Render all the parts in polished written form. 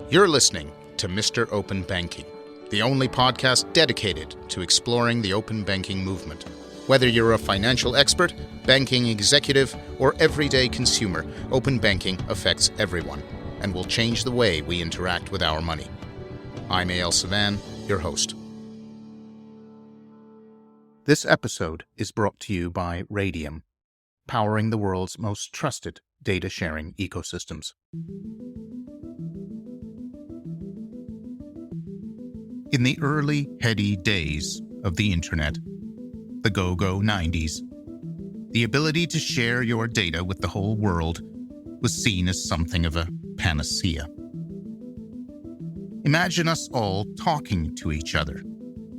You're listening to Mr. Open Banking, the only podcast dedicated to exploring the open banking movement. Whether you're a financial expert, banking executive, or everyday consumer, open banking affects everyone and will change the way we interact with our money. I'm Eyal, your host. This episode is brought to you by Radium, powering the world's most trusted data sharing ecosystems. In the early, heady days of the internet, the go-go 90s, the ability to share your data with the whole world was seen as something of a panacea. Imagine us all talking to each other,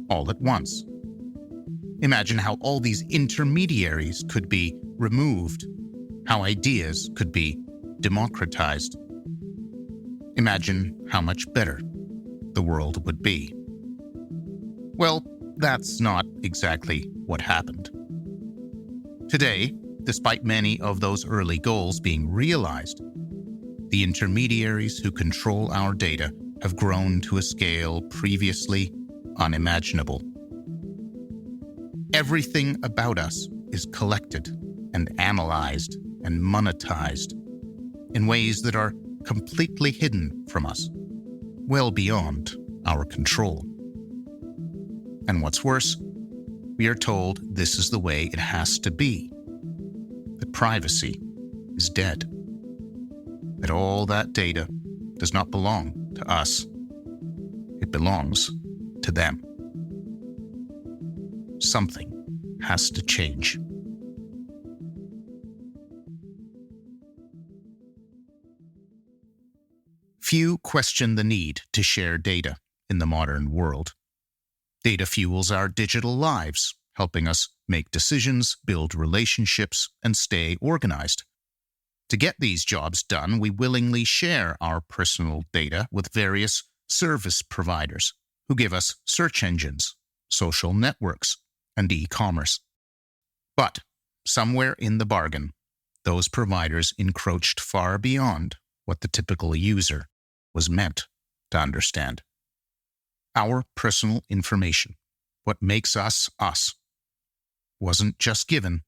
all at once. Imagine how all these intermediaries could be removed, how ideas could be democratized. Imagine how much better the world would be. Well, that's not exactly what happened. Today, despite many of those early goals being realized, the intermediaries who control our data have grown to a scale previously unimaginable. Everything about us is collected and analyzed and monetized in ways that are completely hidden from us, well beyond our control. And what's worse, we are told this is the way it has to be, that privacy is dead, that all that data does not belong to us, it belongs to them. Something has to change. Few question the need to share data in the modern world. Data fuels our digital lives, helping us make decisions, build relationships, and stay organized. To get these jobs done, we willingly share our personal data with various service providers who give us search engines, social networks, and e-commerce. But somewhere in the bargain, those providers encroached far beyond what the typical user was meant to understand. Our personal information, what makes us us, wasn't just given,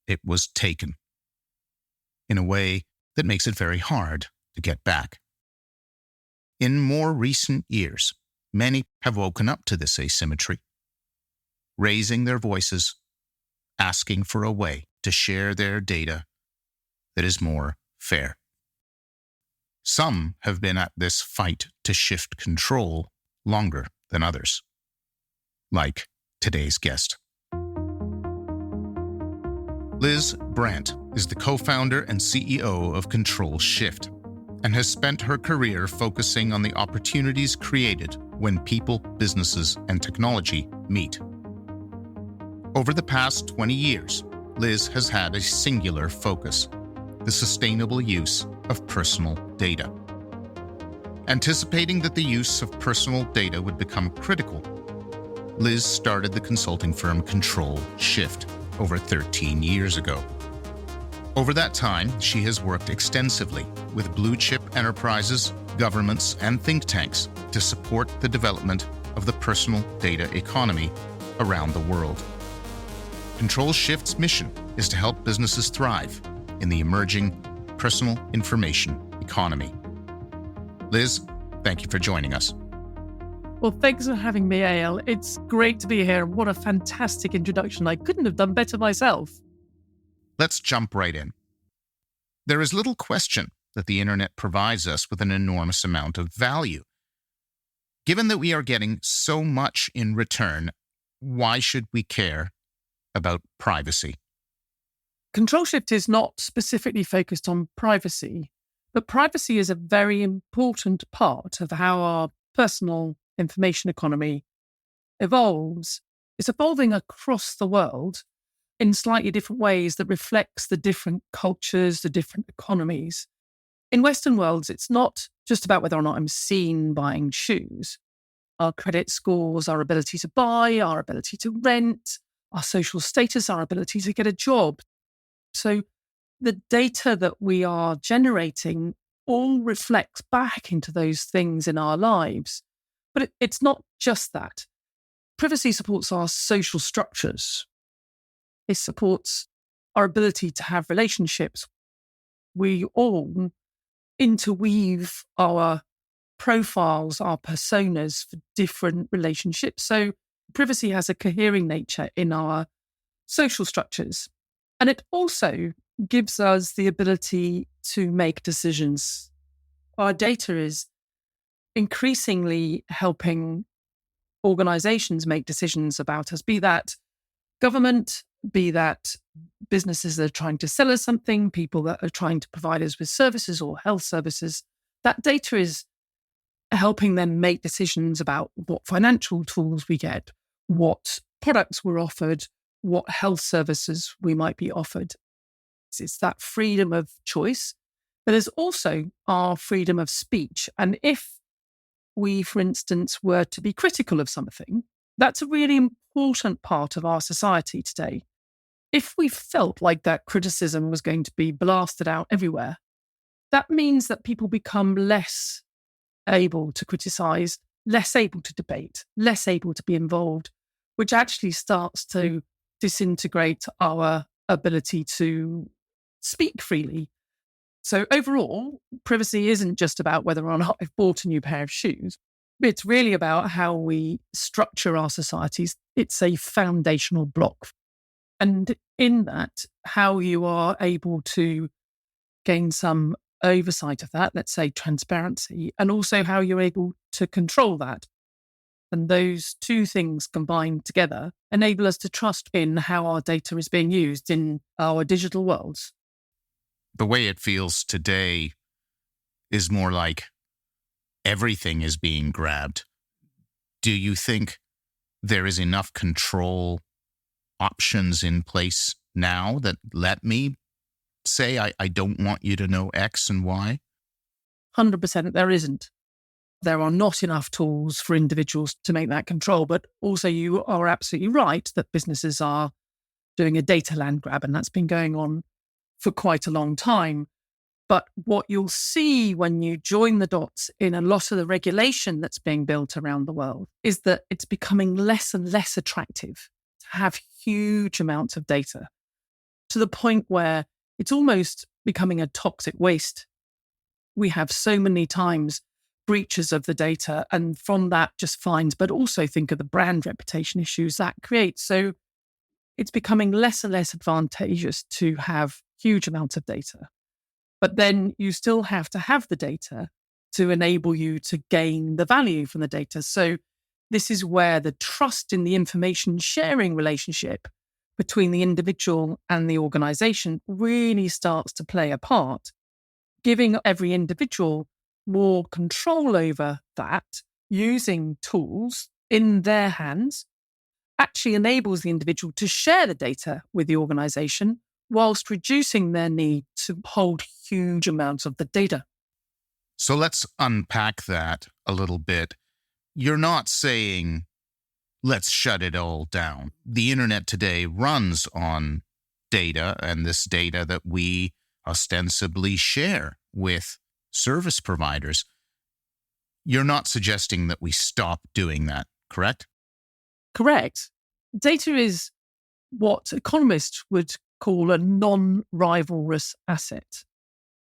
it was taken, in a way that makes it very hard to get back. In more recent years, many have woken up to this asymmetry, raising their voices, asking for a way to share their data that is more fair. Some have been at this fight to shift control longer than others, like today's guest. Liz Brandt is the co-founder and CEO of Ctrl-Shift and has spent her career focusing on the opportunities created when people, businesses, and technology meet. Over the past 20 years, Liz has had a singular focus: the sustainable use of personal data. Anticipating that the use of personal data would become critical, Liz started the consulting firm Ctrl-Shift over 13 years ago. Over that time, she has worked extensively with blue-chip enterprises, governments, and think tanks to support the development of the personal data economy around the world. Ctrl-Shift's mission is to help businesses thrive in the emerging personal information economy. Liz, thank you for joining us. Well, thanks for having me, Eyal. It's great to be here. What a fantastic introduction. I couldn't have done better myself. Let's jump right in. There is little question that the internet provides us with an enormous amount of value. Given that we are getting so much in return, why should we care about privacy? Ctrl-Shift is not specifically focused on privacy, but privacy is a very important part of how our personal information economy evolves. It's evolving across the world in slightly different ways that reflects the different cultures, the different economies. In Western worlds, it's not just about whether or not I'm seen buying shoes. Our credit scores, our ability to buy, our ability to rent, our social status, our ability to get a job. So the data that we are generating all reflects back into those things in our lives. But it's not just that. Privacy supports our social structures. It supports our ability to have relationships. We all interweave our profiles, our personas for different relationships. So privacy has a cohering nature in our social structures. And it also gives us the ability to make decisions. Our data is increasingly helping organizations make decisions about us, be that government, be that businesses that are trying to sell us something, people that are trying to provide us with services or health services. That data is helping them make decisions about what financial tools we get, what products we're offered, what health services we might be offered. It's that freedom of choice, but there's also our freedom of speech. And if we, for instance, were to be critical of something, that's a really important part of our society today. If we felt like that criticism was going to be blasted out everywhere, that means that people become less able to criticize, less able to debate, less able to be involved, which actually starts to disintegrate our ability to speak freely. So overall, privacy isn't just about whether or not I've bought a new pair of shoes. It's really about how we structure our societies. It's a foundational block. And in that, how you are able to gain some oversight of that, let's say transparency, and also how you're able to control that. And those two things combined together enable us to trust in how our data is being used in our digital worlds. The way it feels today is more like everything is being grabbed. Do you think there is enough control options in place now that let me say, I don't want you to know X and Y? 100% there isn't. There are not enough tools for individuals to make that control. But also you are absolutely right that businesses are doing a data land grab, and that's been going on for quite a long time. But what you'll see when you join the dots in a lot of the regulation that's being built around the world is that it's becoming less and less attractive to have huge amounts of data, to the point where it's almost becoming a toxic waste. We have so many times breaches of the data, and from that just fines, but also think of the brand reputation issues that creates. So it's becoming less and less advantageous to have huge amounts of data. But then you still have to have the data to enable you to gain the value from the data. So this is where the trust in the information sharing relationship between the individual and the organization really starts to play a part, giving every individual more control over that, using tools in their hands, actually enables the individual to share the data with the organization whilst reducing their need to hold huge amounts of the data. So let's unpack that a little bit. You're not saying, let's shut it all down. The internet today runs on data, and this data that we ostensibly share with service providers. You're not suggesting that we stop doing that, correct? Correct. Data is what economists would call a non-rivalrous asset,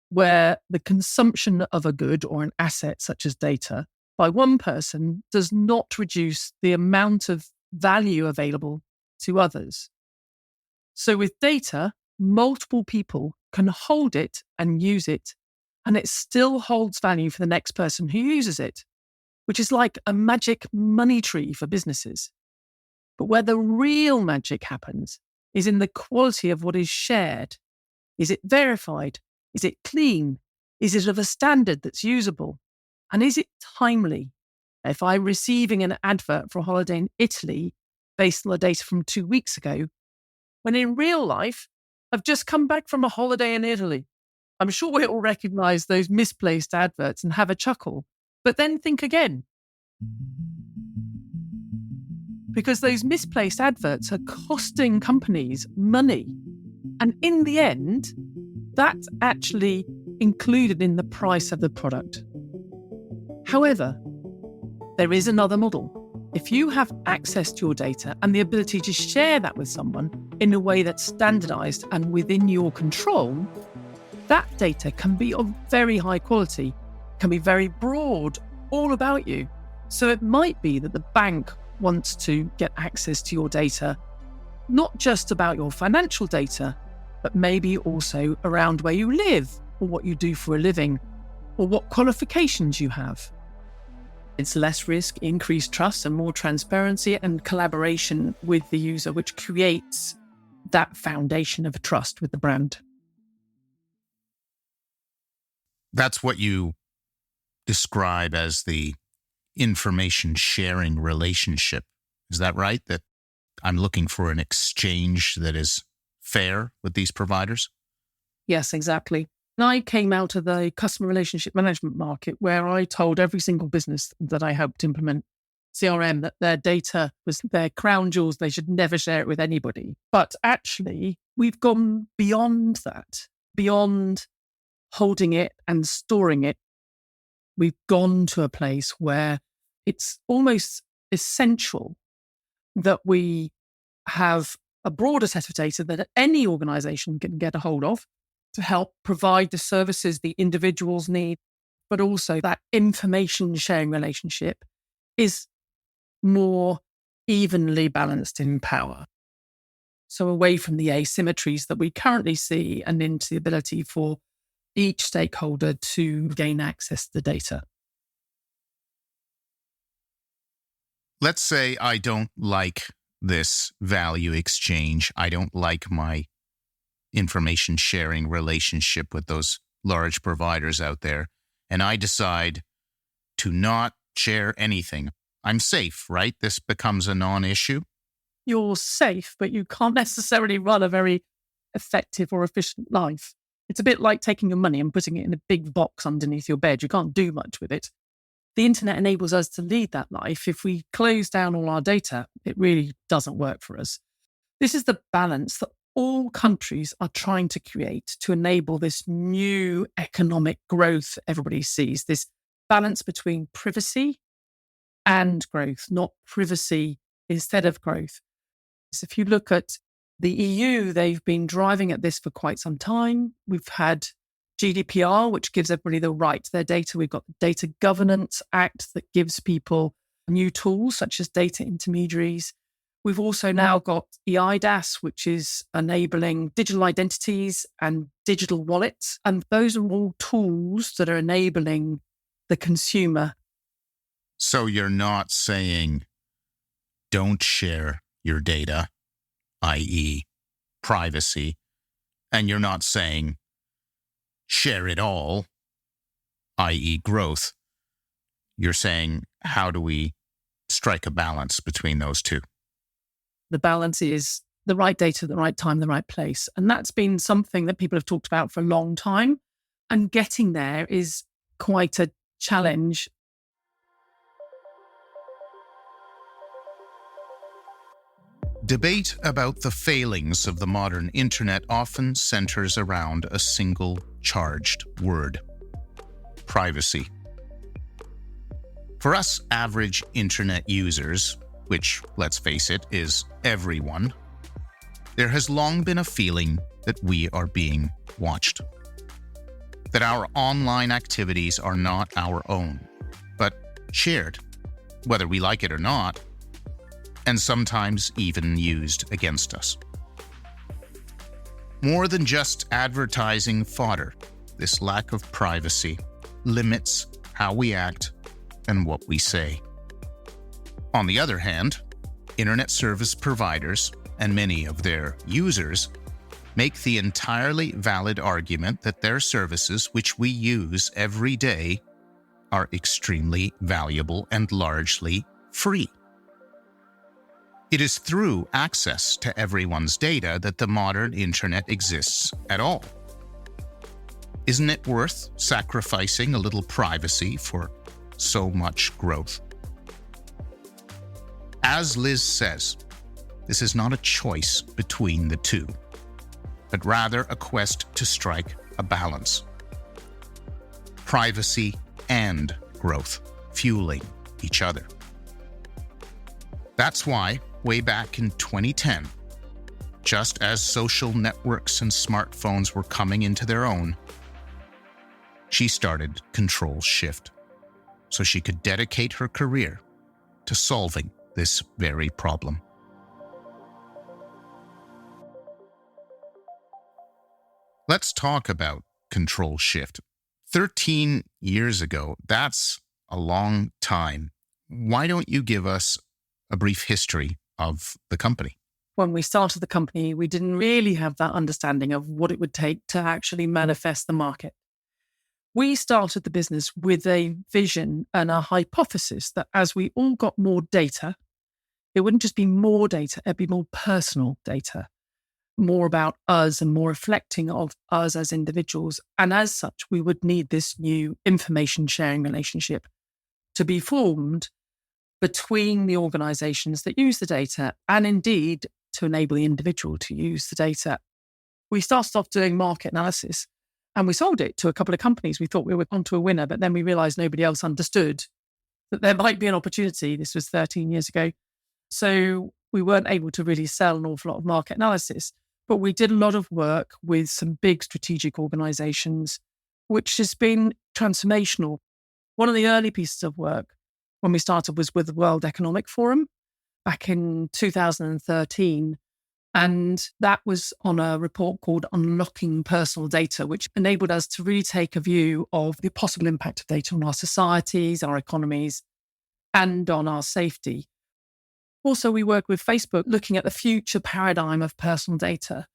where the consumption of a good or an asset such as data by one person does not reduce the amount of value available to others. So with data, multiple people can hold it and use it, and it still holds value for the next person who uses it, which is like a magic money tree for businesses. But where the real magic happens is in the quality of what is shared. Is it verified? Is it clean? Is it of a standard that's usable? And is it timely? If I'm receiving an advert for a holiday in Italy based on the data from 2 weeks ago, when in real life, I've just come back from a holiday in Italy, I'm sure we all recognize those misplaced adverts and have a chuckle, but then think again. Because those misplaced adverts are costing companies money. And in the end, That's actually included in the price of the product. However, there is another model. If you have access to your data and the ability to share that with someone in a way that's standardized and within your control, that data can be of very high quality, can be very broad, all about you. So it might be that the bank wants to get access to your data, not just about your financial data, but maybe also around where you live or what you do for a living or what qualifications you have. It's less risk, increased trust, and more transparency and collaboration with the user, which creates that foundation of trust with the brand. That's what you describe as the information sharing relationship. Is that right? That I'm looking for an exchange that is fair with these providers? Yes, exactly. And I came out of the customer relationship management market where I told every single business that I helped implement CRM that their data was their crown jewels. They should never share it with anybody. But actually, we've gone beyond that, beyond holding it and storing it. We've gone to a place where it's almost essential that we have a broader set of data that any organization can get a hold of to help provide the services the individuals need, but also that information sharing relationship is more evenly balanced in power. So away from the asymmetries that we currently see and into the ability for each stakeholder to gain access to the data. Let's say I don't like this value exchange. I don't like my information sharing relationship with those large providers out there, and I decide to not share anything. I'm safe, right? This becomes a non-issue. You're safe, but you can't necessarily run a very effective or efficient life. It's a bit like taking your money and putting it in a big box underneath your bed. You can't do much with it. The internet enables us to lead that life. If we close down all our data, it really doesn't work for us. This is the balance that all countries are trying to create to enable this new economic growth everybody sees, this balance between privacy and growth, not privacy instead of growth. So if you look at the EU, they've been driving at this for quite some time. We've had GDPR, which gives everybody the right to their data. We've got the Data Governance Act that gives people new tools such as data intermediaries. We've also now got EIDAS, which is enabling digital identities and digital wallets. And those are all tools that are enabling the consumer. So you're not saying don't share your data, i.e. privacy, and you're not saying share it all, i.e. growth. You're saying, how do we strike a balance between those two? The balance is the right data, the right time, the right place. And that's been something that people have talked about for a long time. And getting there is quite a challenge. Debate about the failings of the modern internet often centers around a single charged word: privacy. For us average internet users, which, let's face it, is everyone, there has long been a feeling that we are being watched. That our online activities are not our own, but shared, whether we like it or not, and sometimes even used against us. More than just advertising fodder, this lack of privacy limits how we act and what we say. On the other hand, internet service providers and many of their users make the entirely valid argument that their services, which we use every day, are extremely valuable and largely free. It is through access to everyone's data that the modern internet exists at all. Isn't it worth sacrificing a little privacy for so much growth? As Liz says, this is not a choice between the two, but rather a quest to strike a balance. Privacy and growth, fueling each other. That's why, way back in 2010, just as social networks and smartphones were coming into their own, she started Ctrl-Shift so she could dedicate her career to solving this very problem. Let's talk about Ctrl-Shift. 13 years ago, that's a long time. Why don't you give us a brief history of the company? When we started the company, we didn't really have that understanding of what it would take to actually manifest the market. We started the business with a vision and a hypothesis that as we all got more data, it wouldn't just be more data, it'd be more personal data, more about us and more reflecting of us as individuals. And as such, we would need this new information sharing relationship to be formed between the organizations that use the data and indeed to enable the individual to use the data. We started off doing market analysis and we sold it to a couple of companies. We thought we were onto a winner, but then we realized nobody else understood that there might be an opportunity. This was 13 years ago. So we weren't able to really sell an awful lot of market analysis, but we did a lot of work with some big strategic organizations, which has been transformational. One of the early pieces of work when we started was with the World Economic Forum back in 2013. And that was on a report called Unlocking Personal Data, which enabled us to really take a view of the possible impact of data on our societies, our economies, and on our safety. Also, we work with Facebook looking at the future paradigm of personal data.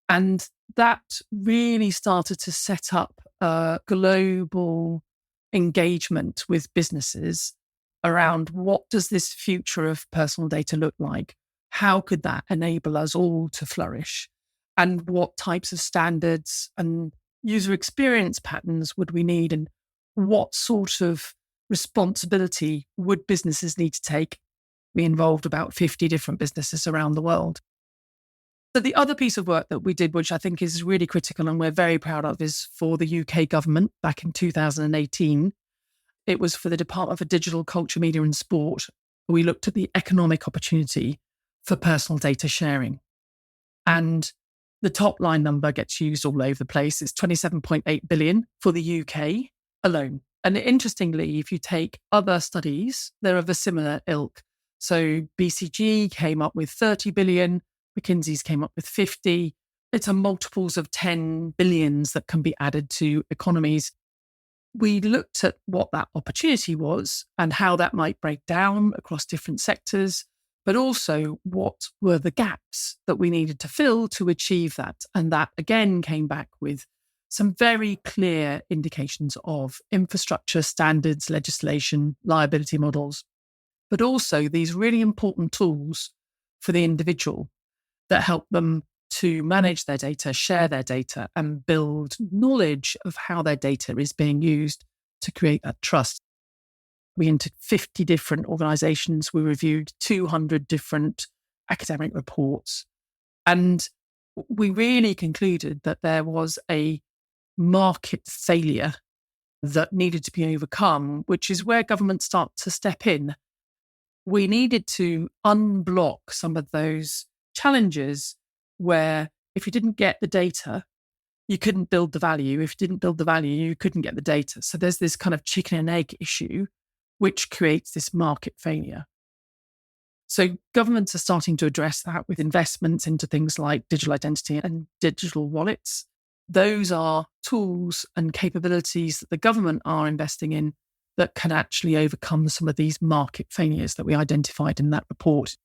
And that really started to set up a global engagement with businesses around what does this future of personal data look like? How could that enable us all to flourish? And what types of standards and user experience patterns would we need? And what sort of responsibility would businesses need to take? We involved about 50 different businesses around the world. So the other piece of work that we did, which I think is really critical and we're very proud of, is for the UK government back in 2018. It was for the Department for Digital, Culture, Media and Sport. We looked at the economic opportunity for personal data sharing. And the top line number gets used all over the place. It's 27.8 billion for the UK alone. And interestingly, if you take other studies, they're of a similar ilk. So BCG came up with 30 billion, McKinsey's came up with 50. It's a multiples of 10 billions that can be added to economies. We looked at what that opportunity was and how that might break down across different sectors, but also what were the gaps that we needed to fill to achieve that. And that again came back with some very clear indications of infrastructure, standards, legislation, liability models, but also these really important tools for the individual that help them to manage their data, share their data, and build knowledge of how their data is being used to create that trust. We entered 50 different organizations. We reviewed 200 different academic reports. And we really concluded that there was a market failure that needed to be overcome, which is where governments start to step in. We needed to unblock some of those challenges where if you didn't get the data, you couldn't build the value. If you didn't build the value, you couldn't get the data. So there's this kind of chicken and egg issue, which creates this market failure. So governments are starting to address that with investments into things like digital identity and digital wallets. Those are tools and capabilities that the government are investing in that can actually overcome some of these market failures that we identified in that report.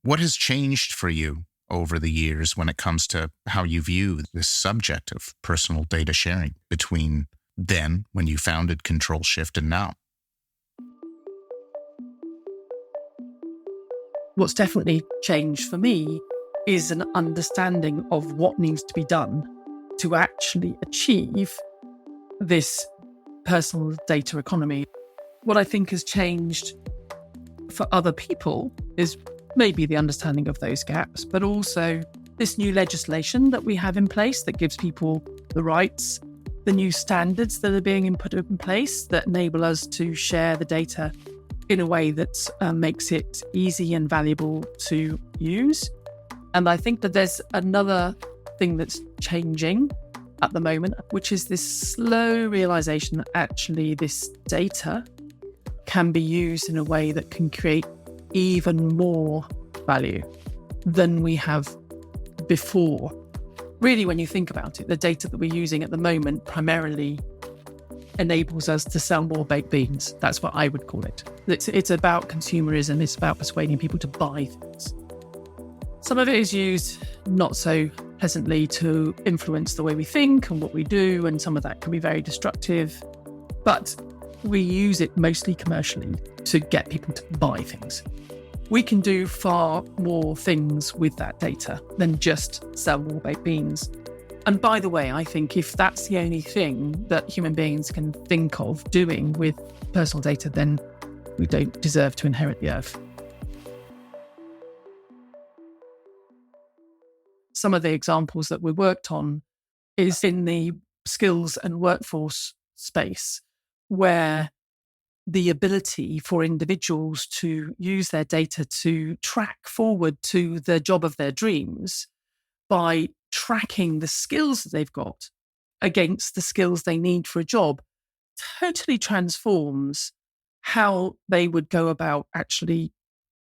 What has changed for you over the years when it comes to how you view this subject of personal data sharing between then, when you founded Ctrl-Shift, and now? What's definitely changed for me is an understanding of what needs to be done to actually achieve this personal data economy. What I think has changed for other people is maybe the understanding of those gaps, but also this new legislation that we have in place that gives people the rights, the new standards that are being put in place that enable us to share the data in a way that makes it easy and valuable to use. And I think that there's another thing that's changing at the moment, which is this slow realization that actually this data can be used in a way that can create even more value than we have before. Really, when you think about it, the data that we're using at the moment primarily enables us to sell more baked beans. That's what I would call it. It's about consumerism. It's about persuading people to buy things. Some of it is used not so pleasantly to influence the way we think and what we do, and some of that can be very destructive. But we use it mostly commercially to get people to buy things. We can do far more things with that data than just sell more baked beans. And by the way, I think if that's the only thing that human beings can think of doing with personal data, then we don't deserve to inherit the earth. Some of the examples that we worked on is in the skills and workforce space, where the ability for individuals to use their data to track forward to the job of their dreams by tracking the skills that they've got against the skills they need for a job totally transforms how they would go about actually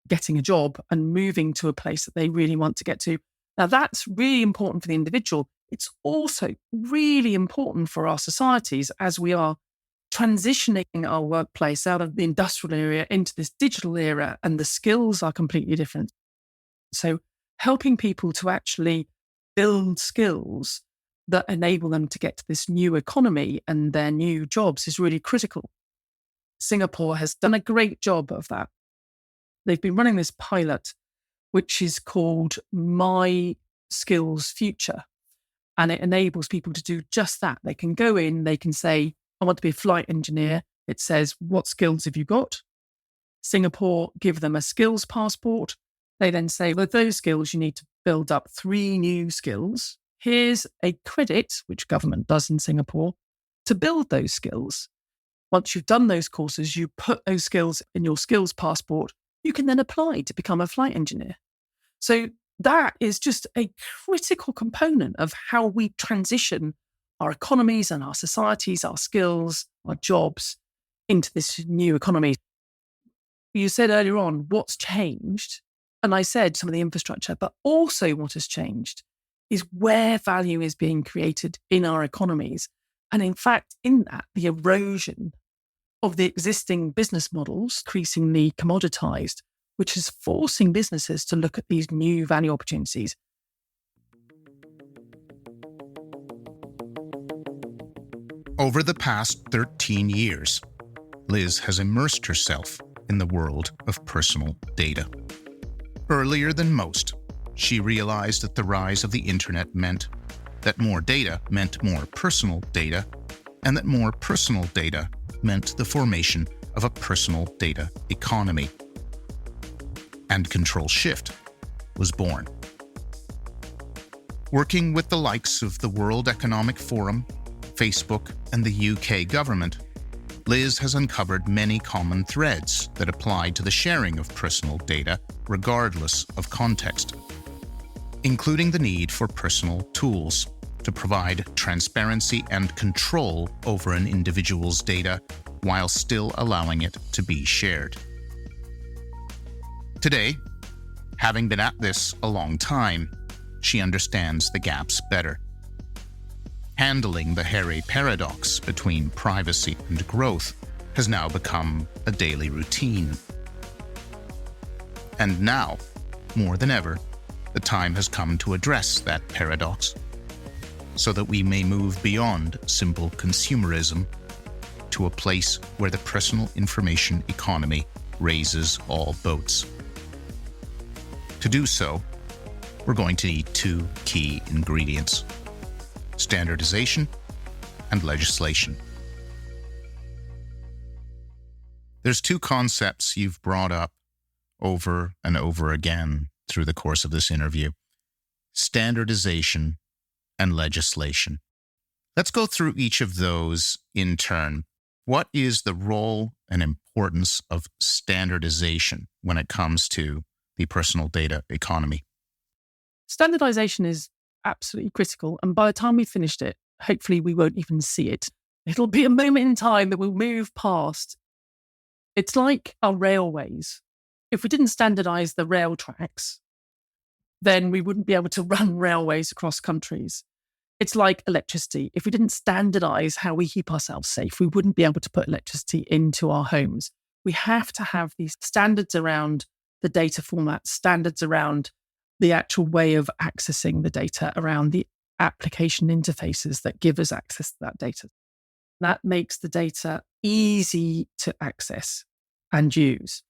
getting a job and moving to a place that they really want to get to. Now, that's really important for the individual. It's also really important for our societies as we are transitioning our workplace out of the industrial era into this digital era, and the skills are completely different. So helping people to actually build skills that enable them to get to this new economy and their new jobs is really critical. Singapore has done a great job of that. They've been running this pilot, which is called My Skills Future. And it enables people to do just that. They can go in, they can say, I want to be a flight engineer. It says, what skills have you got? Singapore give them a skills passport. They then say, with those skills, you need to build up 3 new skills. Here's a credit, which government does in Singapore, to build those skills. Once you've done those courses, you put those skills in your skills passport. You can then apply to become a flight engineer. So that is just a critical component of how we transition our economies and our societies, our skills, our jobs into this new economy. You said earlier on, what's changed? And I said some of the infrastructure, but also what has changed is where value is being created in our economies. And in fact, in that, the erosion of the existing business models, increasingly commoditized, which is forcing businesses to look at these new value opportunities. Over the past 13 years, Liz has immersed herself in the world of personal data. Earlier than most, she realized that the rise of the internet meant that more data meant more personal data, and that more personal data meant the formation of a personal data economy. And Ctrl-Shift was born. Working with the likes of the World Economic Forum, Facebook, and the UK government, Liz has uncovered many common threads that apply to the sharing of personal data regardless of context, including the need for personal tools to provide transparency and control over an individual's data while still allowing it to be shared. Today, having been at this a long time, she understands the gaps better. Handling the hairy paradox between privacy and growth has now become a daily routine. And now, more than ever, the time has come to address that paradox so that we may move beyond simple consumerism to a place where the personal information economy raises all boats. To do so, we're going to need 2 key ingredients: standardization and legislation. There's 2 concepts you've brought up over and over again through the course of this interview: standardization and legislation. Let's go through each of those in turn. What is the role and importance of standardization when it comes to the personal data economy? Standardization is absolutely critical. And by the time we finished it, hopefully we won't even see it. It'll be a moment in time that we'll move past. It's like our railways. If we didn't standardize the rail tracks, then we wouldn't be able to run railways across countries. It's like electricity. If we didn't standardize how we keep ourselves safe, we wouldn't be able to put electricity into our homes. We have to have these standards around the data format, standards around the actual way of accessing the data, around the application interfaces that give us access to that data. That makes the data easy to access and use.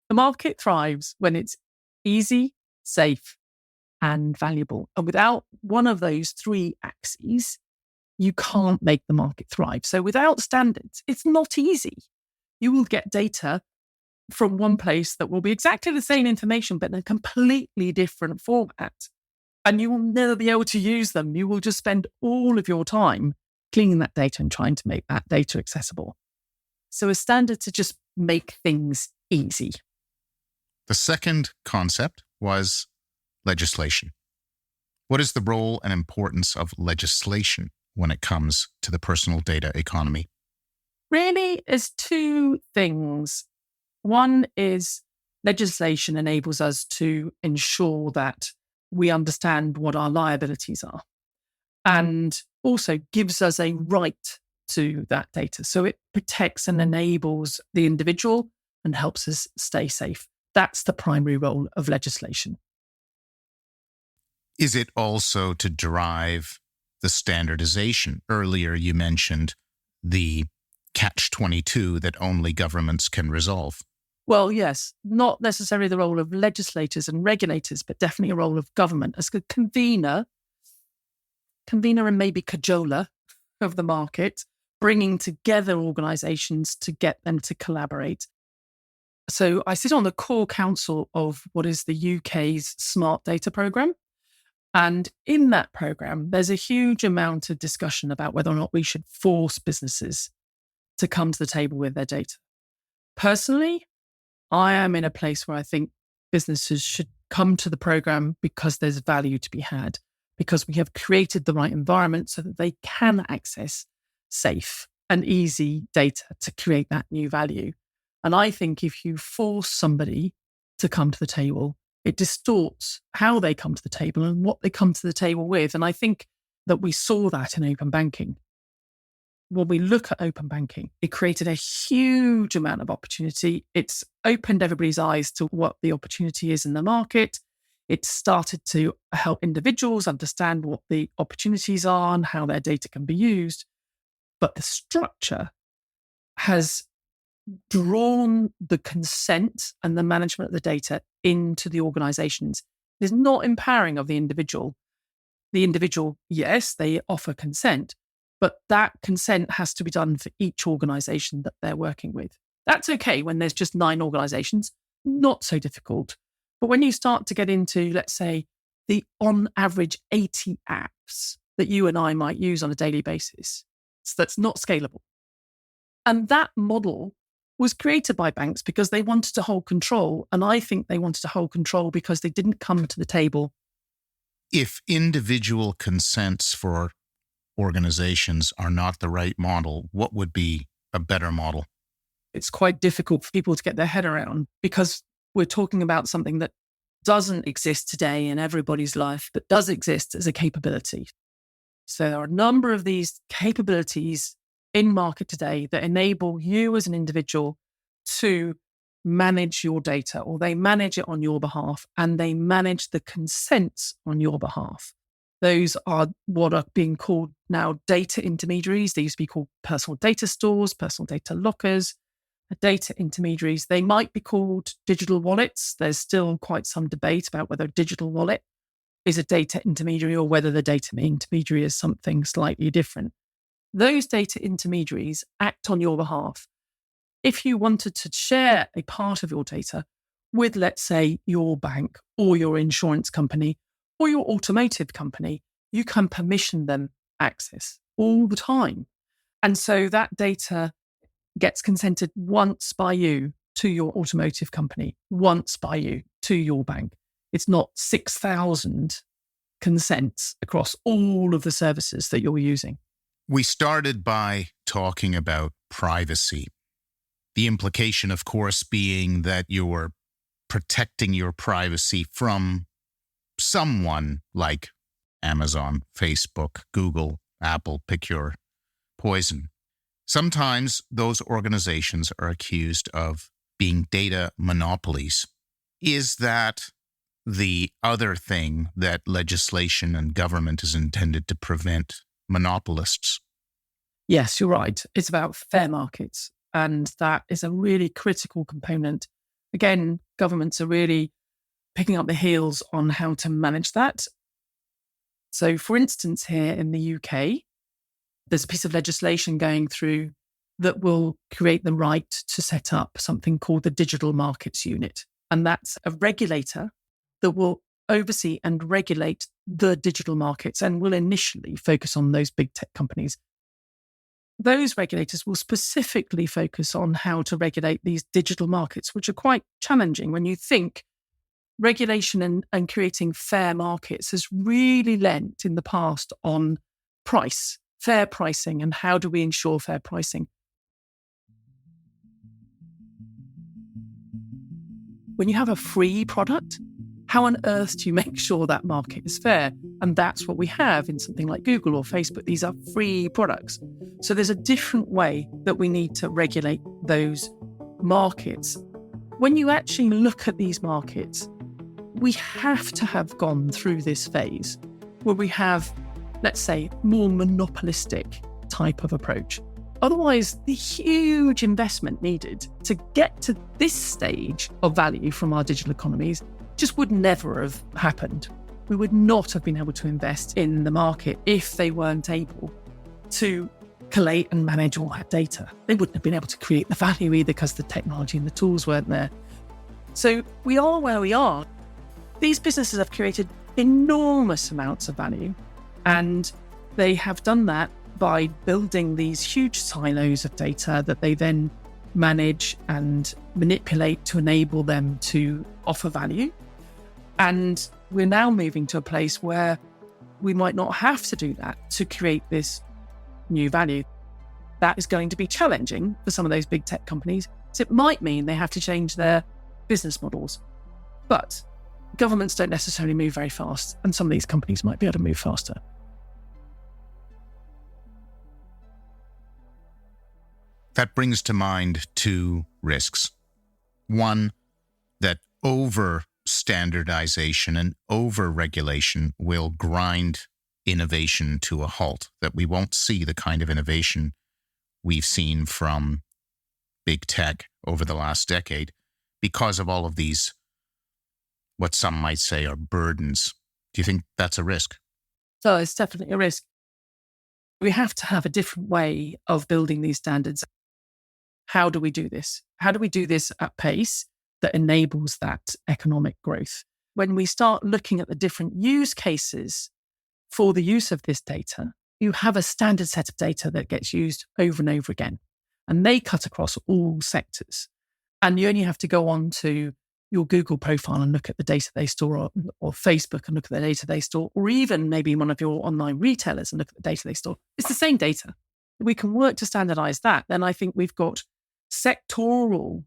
The market thrives when it's easy, safe, and valuable. And without one of those three axes, you can't make the market thrive. So without standards, it's not easy. You will get data from one place that will be exactly the same information, but in a completely different format. And you will never be able to use them. You will just spend all of your time cleaning that data and trying to make that data accessible. So a standard to just make things easy. The second concept was legislation. What is the role and importance of legislation when it comes to the personal data economy? Really, there's two things. One is legislation enables us to ensure that we understand what our liabilities are and also gives us a right to that data. So it protects and enables the individual and helps us stay safe. That's the primary role of legislation. Is it also to drive the standardization? Earlier, you mentioned the catch-22 that only governments can resolve. Well, yes, not necessarily the role of legislators and regulators, but definitely a role of government as a convener and maybe cajoler of the market, bringing together organisations to get them to collaborate. So I sit on the core council of what is the UK's Smart Data Programme. And in that programme, there's a huge amount of discussion about whether or not we should force businesses to come to the table with their data. Personally, I am in a place where I think businesses should come to the programme because there's value to be had, because we have created the right environment so that they can access safe and easy data to create that new value. And I think if you force somebody to come to the table, it distorts how they come to the table and what they come to the table with. And I think that we saw that in open banking. When we look at open banking, it created a huge amount of opportunity. It's opened everybody's eyes to what the opportunity is in the market. It started to help individuals understand what the opportunities are and how their data can be used. But the structure has drawn the consent and the management of the data into the organizations. It's not empowering of the individual. The individual, yes, they offer consent, but that consent has to be done for each organization that they're working with. That's okay when there's just 9 organizations, not so difficult. But when you start to get into, let's say, the on average 80 apps that you and I might use on a daily basis, so that's not scalable. And that model was created by banks because they wanted to hold control. And I think they wanted to hold control because they didn't come to the table. If individual consents for organizations are not the right model, what would be a better model? It's quite difficult for people to get their head around because we're talking about something that doesn't exist today in everybody's life, but does exist as a capability. So there are a number of these capabilities in market today that enable you as an individual to manage your data, or they manage it on your behalf and they manage the consents on your behalf. Those are what are being called now data intermediaries. They used to be called personal data stores, personal data lockers, data intermediaries. They might be called digital wallets. There's still quite some debate about whether a digital wallet is a data intermediary or whether the data intermediary is something slightly different. Those data intermediaries act on your behalf. If you wanted to share a part of your data with, let's say, your bank or your insurance company or your automotive company, you can permission them access. all the time. And so that data gets consented once by you to your automotive company, once by you to your bank. It's not 6,000 consents across all of the services that you're using. We started by talking about privacy. The implication, of course, being that you're protecting your privacy from someone like Amazon, Facebook, Google, Apple, pick your poison. Sometimes those organizations are accused of being data monopolies. Is that the other thing that legislation and government is intended to prevent monopolists? Yes, you're right. It's about fair markets. And that is a really critical component. Again, governments are really picking up the heels on how to manage that. So, for instance, here in the UK, there's a piece of legislation going through that will create the right to set up something called the Digital Markets Unit. And that's a regulator that will oversee and regulate the digital markets and will initially focus on those big tech companies. Those regulators will specifically focus on how to regulate these digital markets, which are quite challenging when you think regulation and creating fair markets has really lent in the past on price, fair pricing, and how do we ensure fair pricing. When you have a free product, how on earth do you make sure that market is fair? And that's what we have in something like Google or Facebook. These are free products. So there's a different way that we need to regulate those markets. When you actually look at these markets, we have to have gone through this phase where we have, let's say, more monopolistic type of approach. Otherwise, the huge investment needed to get to this stage of value from our digital economies just would never have happened. We would not have been able to invest in the market if they weren't able to collate and manage all that data. They wouldn't have been able to create the value either because the technology and the tools weren't there. So we are where we are. These businesses have created enormous amounts of value, and they have done that by building these huge silos of data that they then manage and manipulate to enable them to offer value. And we're now moving to a place where we might not have to do that to create this new value. That is going to be challenging for some of those big tech companies. So it might mean they have to change their business models. But governments don't necessarily move very fast, and some of these companies might be able to move faster. That brings to mind two risks. One, that over-standardization and over-regulation will grind innovation to a halt, that we won't see the kind of innovation we've seen from big tech over the last decade because of all of these, what some might say are burdens. Do you think that's a risk? So it's definitely a risk. We have to have a different way of building these standards. How do we do this? How do we do this at pace that enables that economic growth? When we start looking at the different use cases for the use of this data, you have a standard set of data that gets used over and over again, and they cut across all sectors. And you only have to go on to your Google profile and look at the data they store, or Facebook and look at the data they store, or even maybe one of your online retailers and look at the data they store. It's the same data. We can work to standardize that. Then I think we've got sectoral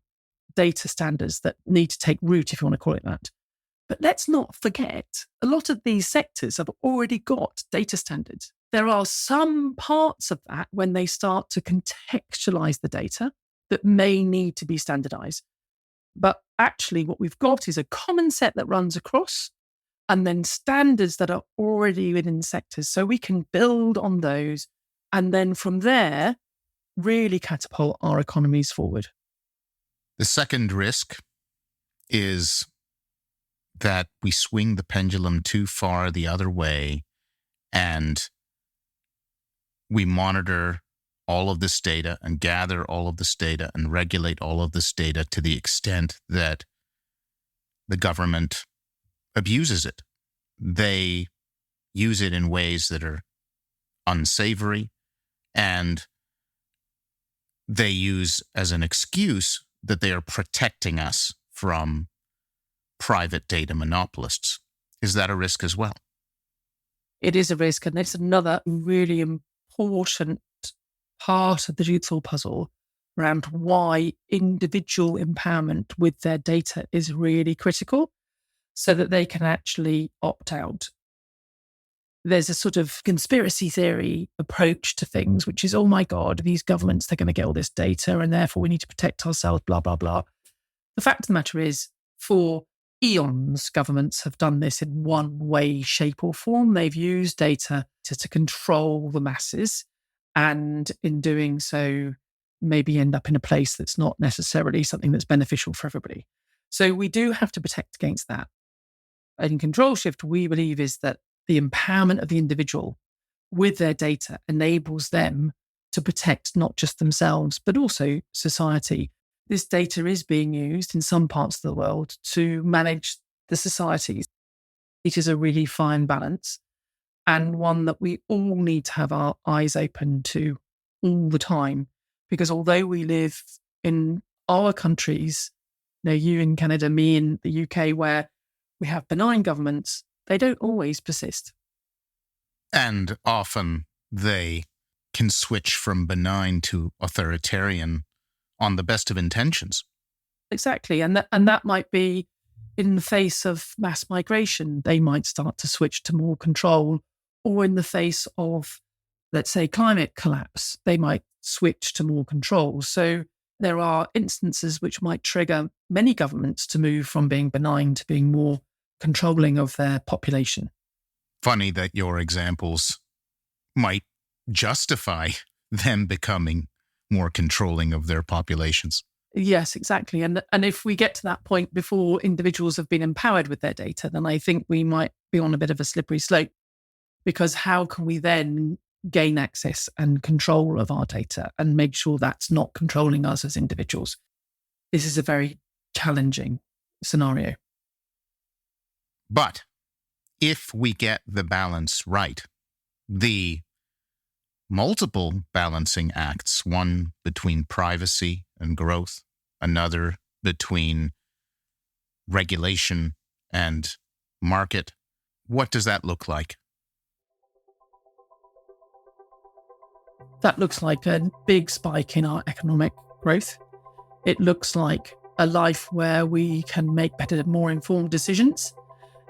data standards that need to take root, if you want to call it that. But let's not forget, a lot of these sectors have already got data standards. There are some parts of that when they start to contextualize the data that may need to be standardized. But actually what we've got is a common set that runs across, and then standards that are already within sectors. So we can build on those, and then from there, really catapult our economies forward. The second risk is that we swing the pendulum too far the other way, and we monitor all of this data and gather all of this data and regulate all of this data to the extent that the government abuses it. They use it in ways that are unsavory, And they use as an excuse that they are protecting us from private data monopolists. Is that a risk as well? It is a risk, and it's another really important part of the jigsaw puzzle around why individual empowerment with their data is really critical so that they can actually opt out. There's a sort of conspiracy theory approach to things, which is, oh my God, these governments, they're going to get all this data and therefore we need to protect ourselves, blah, blah, blah. The fact of the matter is, for eons, governments have done this in one way, shape or form. They've used data to control the masses, and in doing so, maybe end up in a place that's not necessarily something that's beneficial for everybody. So we do have to protect against that. And in Ctrl-Shift, we believe is that the empowerment of the individual with their data enables them to protect not just themselves, but also society. This data is being used in some parts of the world to manage the societies. It is a really fine balance, and one that we all need to have our eyes open to all the time. Because although we live in our countries, you in Canada, me in the UK, where we have benign governments, they don't always persist. And often they can switch from benign to authoritarian on the best of intentions. Exactly. And that might be in the face of mass migration. They might start to switch to more control, or in the face of, let's say, climate collapse, they might switch to more control. So there are instances which might trigger many governments to move from being benign to being more controlling of their population. Funny that your examples might justify them becoming more controlling of their populations. Yes, exactly. And if we get to that point before individuals have been empowered with their data, then I think we might be on a bit of a slippery slope, because how can we then gain access and control of our data and make sure that's not controlling us as individuals? This is a very challenging scenario. But if we get the balance right, the multiple balancing acts, one between privacy and growth, another between regulation and market, what does that look like? That looks like a big spike in our economic growth. It looks like a life where we can make better, more informed decisions.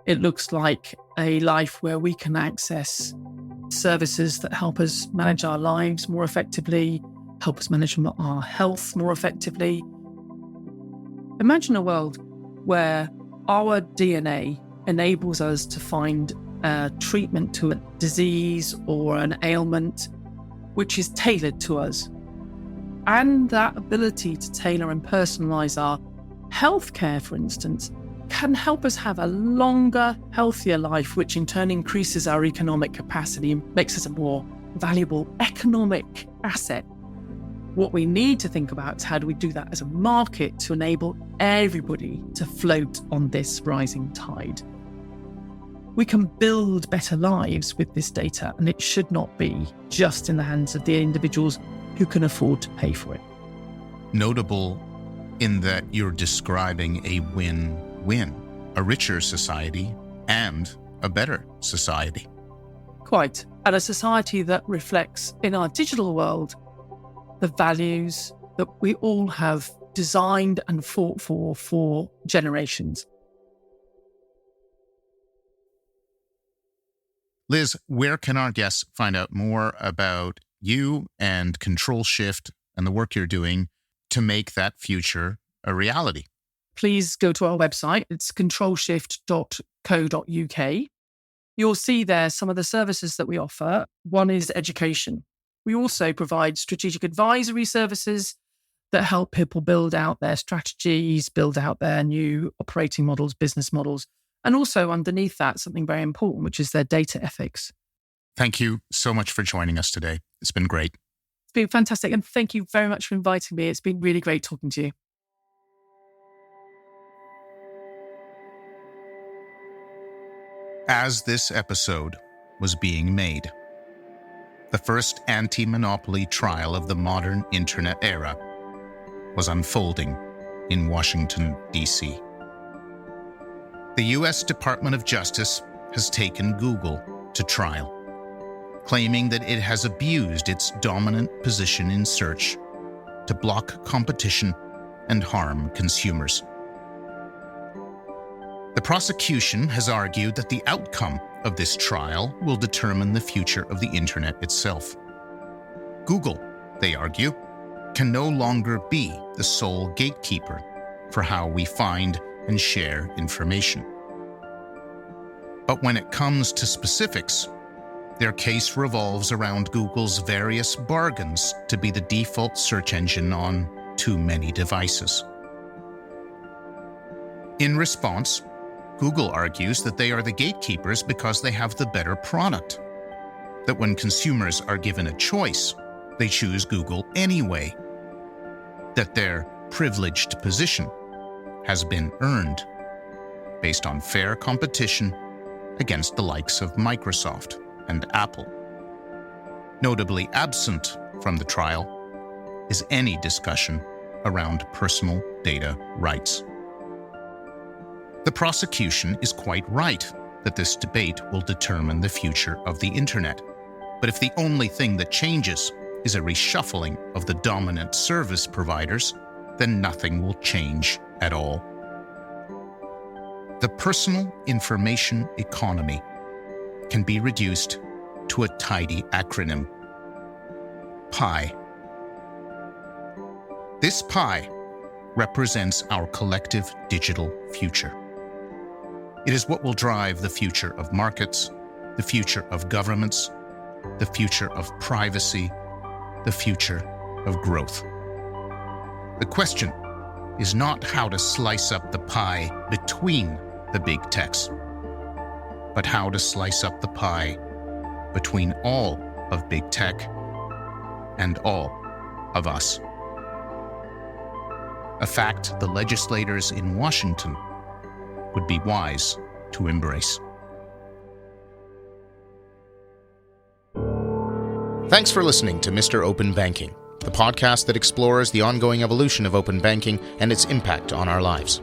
It looks like a life where we can access services that help us manage our lives more effectively, help us manage our health more effectively. Imagine a world where our DNA enables us to find a treatment to a disease or an ailment which is tailored to us. And that ability to tailor and personalise our healthcare, for instance, can help us have a longer, healthier life, which in turn increases our economic capacity and makes us a more valuable economic asset. What we need to think about is how do we do that as a market to enable everybody to float on this rising tide. We can build better lives with this data, and it should not be just in the hands of the individuals who can afford to pay for it. Notable in that you're describing a win-win, a richer society and a better society. Quite. And a society that reflects in our digital world the values that we all have designed and fought for generations. Liz, where can our guests find out more about you and Ctrl-Shift and the work you're doing to make that future a reality? Please go to our website. It's controlshift.co.uk. You'll see there some of the services that we offer. One is education. We also provide strategic advisory services that help people build out their strategies, build out their new operating models, business models. And also underneath that, something very important, which is their data ethics. Thank you so much for joining us today. It's been great. It's been fantastic. And thank you very much for inviting me. It's been really great talking to you. As this episode was being made, the first anti-monopoly trial of the modern internet era, was unfolding in Washington, D.C. The U.S. Department of Justice has taken Google to trial, claiming that it has abused its dominant position in search to block competition and harm consumers. The prosecution has argued that the outcome of this trial will determine the future of the internet itself. Google, they argue, can no longer be the sole gatekeeper for how we find and share information. But when it comes to specifics, their case revolves around Google's various bargains to be the default search engine on too many devices. In response, Google argues that they are the gatekeepers because they have the better product, that when consumers are given a choice, they choose Google anyway, that their privileged position has been earned based on fair competition against the likes of Microsoft and Apple. Notably absent from the trial is any discussion around personal data rights. The prosecution is quite right that this debate will determine the future of the internet. But if the only thing that changes is a reshuffling of the dominant service providers, then nothing will change at all. The personal information economy can be reduced to a tidy acronym: PIE. This pie represents our collective digital future. It is what will drive the future of markets, the future of governments, the future of privacy, the future of growth. The question is not how to slice up the pie between the big techs, but how to slice up the pie between all of big tech and all of us. A fact the legislators in Washington would be wise to embrace. Thanks for listening to Mr. Open Banking, the podcast that explores the ongoing evolution of open banking and its impact on our lives.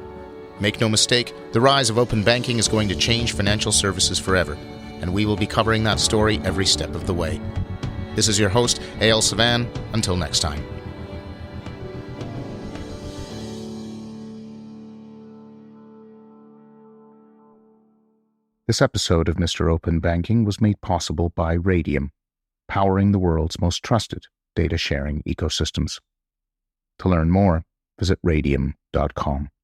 Make no mistake, the rise of open banking is going to change financial services forever, and we will be covering that story every step of the way. This is your host, Eyal. Until next time. This episode of Mr. Open Banking was made possible by Radium, powering the world's most trusted data sharing ecosystems. To learn more, visit radium.com.